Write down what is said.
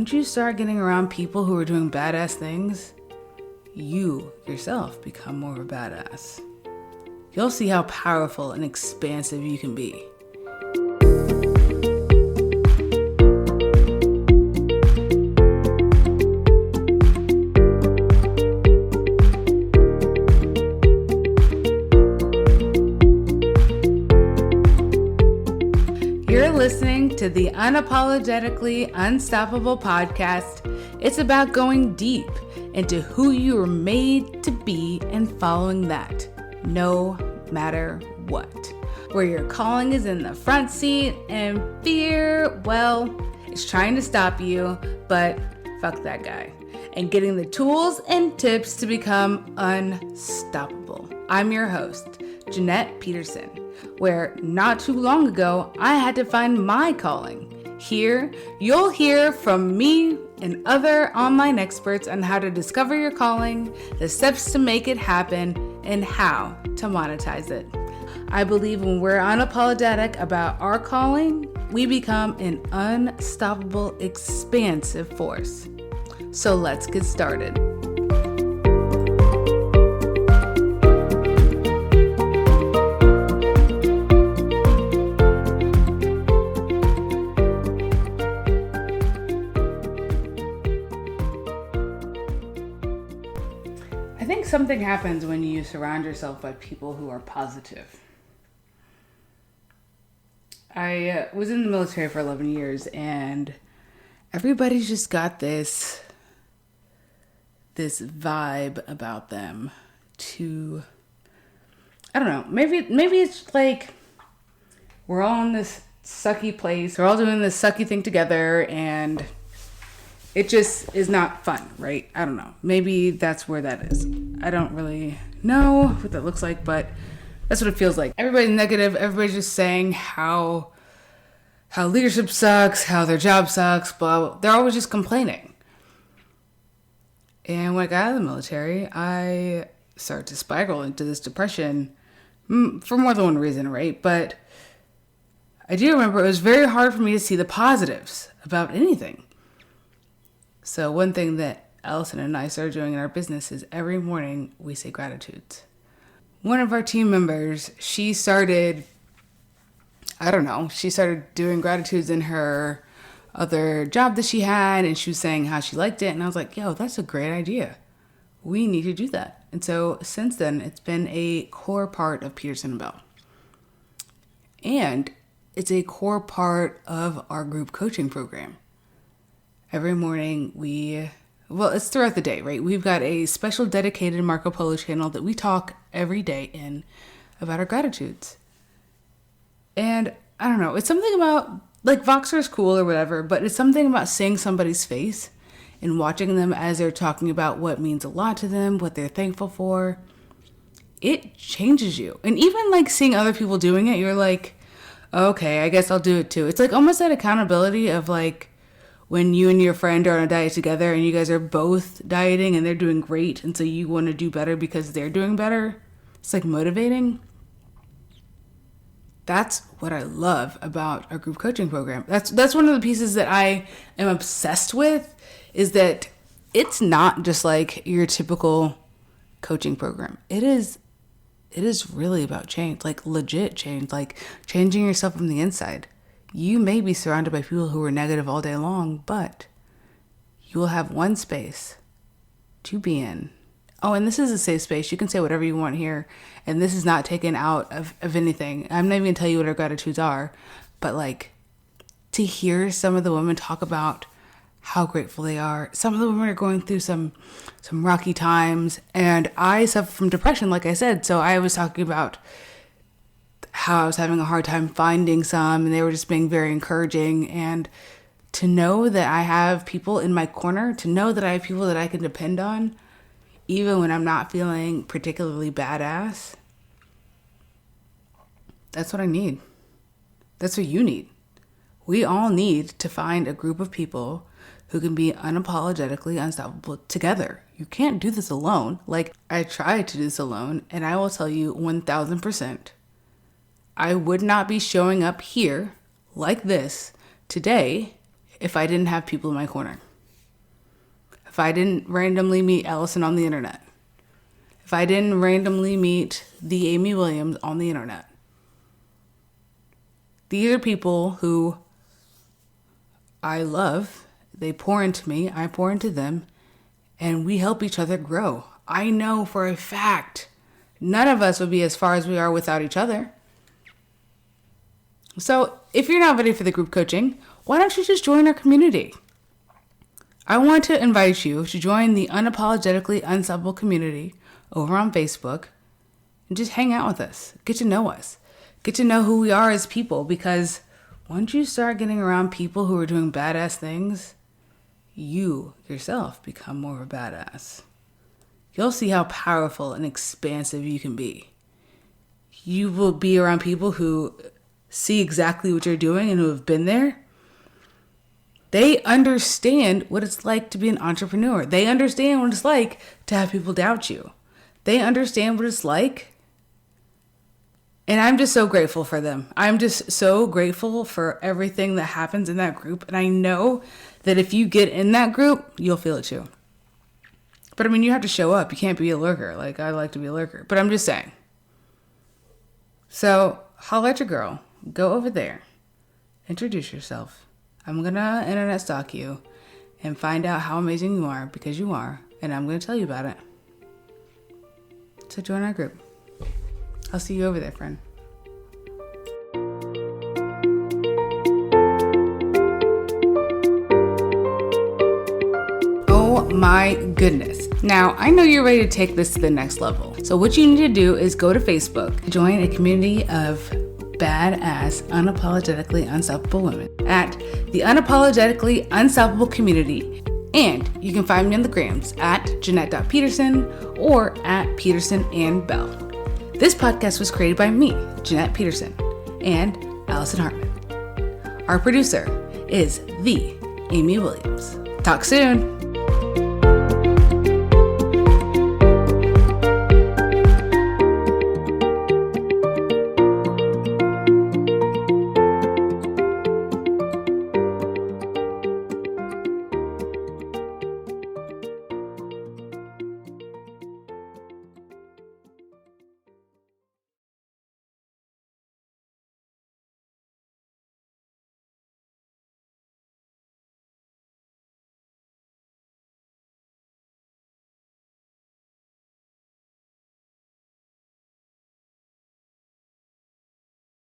once you start getting around people who are doing badass things, you yourself become more of a badass. You'll see how powerful and expansive you can be. You're listening to the Unapologetically Unstoppable podcast. It's about going deep into who you were made to be and following that, no matter what. Where your calling is in the front seat and fear, well, it's trying to stop you, but fuck that guy. And getting the tools and tips to become unstoppable. I'm your host, Jeanette Peterson, where not too long ago, I had to find my calling. Here, you'll hear from me and other online experts on how to discover your calling, the steps to make it happen, and how to monetize it. I believe when we're unapologetic about our calling, we become an unstoppable, expansive force. So let's get started. I think something happens when you surround yourself by people who are positive. I was in the military for 11 years and everybody's just got this vibe about them to, I don't know, maybe it's like we're all in this sucky place. We're all doing this sucky thing together and it just is not fun, right? I don't know. Maybe that's where that is. I don't really know what that looks like, but that's what it feels like. Everybody's negative. Everybody's just saying how leadership sucks, how their job sucks, blah. They're always just complaining. And when I got out of the military, I started to spiral into this depression for more than one reason, right? But I do remember it was very hard for me to see the positives about anything. So one thing that Allison and I started doing in our business is every morning we say gratitudes. One of our team members, she started doing gratitudes in her other job that she had, and she was saying how she liked it. And I was like, yo, that's a great idea. We need to do that. And so since then, it's been a core part of Peterson & Bell. And it's a core part of our group coaching program. Every morning it's throughout the day, right? We've got a special dedicated Marco Polo channel that we talk every day in about our gratitudes. And I don't know, it's something about, like, Voxer is cool or whatever, but it's something about seeing somebody's face and watching them as they're talking about what means a lot to them, what they're thankful for. It changes you. And even like seeing other people doing it, you're like, okay, I guess I'll do it too. It's like almost that accountability of like, when you and your friend are on a diet together and you guys are both dieting and they're doing great and so you want to do better because they're doing better. It's like motivating. That's what I love about our group coaching program. That's one of the pieces that I am obsessed with, is that it's not just like your typical coaching program. It is really about change, like legit change, like changing yourself from the inside. You may be surrounded by people who are negative all day long, but you will have one space to be in. Oh, and this is a safe space. You can say whatever you want here. And this is not taken out of anything. I'm not even going to tell you what our gratitudes are. But like, to hear some of the women talk about how grateful they are. Some of the women are going through some rocky times. And I suffer from depression, like I said. So I was talking about how I was having a hard time finding some, and they were just being very encouraging. And to know that I have people in my corner, to know that I have people that I can depend on, even when I'm not feeling particularly badass, that's what I need. That's what you need. We all need to find a group of people who can be unapologetically unstoppable together. You can't do this alone. Like, I tried to do this alone, and I will tell you 1000%, I would not be showing up here like this today if I didn't have people in my corner. if I didn't randomly meet Allison on the internet, if I didn't randomly meet the Amy Williams on the internet. These are people who I love. They pour into me, I pour into them, and we help each other grow. I know for a fact none of us would be as far as we are without each other. So if you're not ready for the group coaching, why don't you just join our community? I want to invite you to join the Unapologetically Unstoppable community over on Facebook and just hang out with us. Get to know us. Get to know who we are as people, because once you start getting around people who are doing badass things, you yourself become more of a badass. You'll see how powerful and expansive you can be. You will be around people who see exactly what you're doing and who have been there. They understand what it's like to be an entrepreneur. They understand what it's like to have people doubt you. They understand what it's like. And I'm just so grateful for them. I'm just so grateful for everything that happens in that group. And I know that if you get in that group, you'll feel it too. But I mean, you have to show up. You can't be a lurker. Like, I like to be a lurker. But I'm just saying. So, holler at your girl. Go over there. Introduce yourself. I'm going to internet stalk you and find out how amazing you are, because you are. And I'm going to tell you about it. So join our group. I'll see you over there, friend. Oh my goodness. Now, I know you're ready to take this to the next level. So what you need to do is go to Facebook, join a community of badass, unapologetically unstoppable women at the Unapologetically Unstoppable community. And you can find me on the grams at Jeanette.Peterson or at Peterson and Bell. This podcast was created by me, Jeanette Peterson, and Allison Hartman. Our producer is the Amy Williams. Talk soon.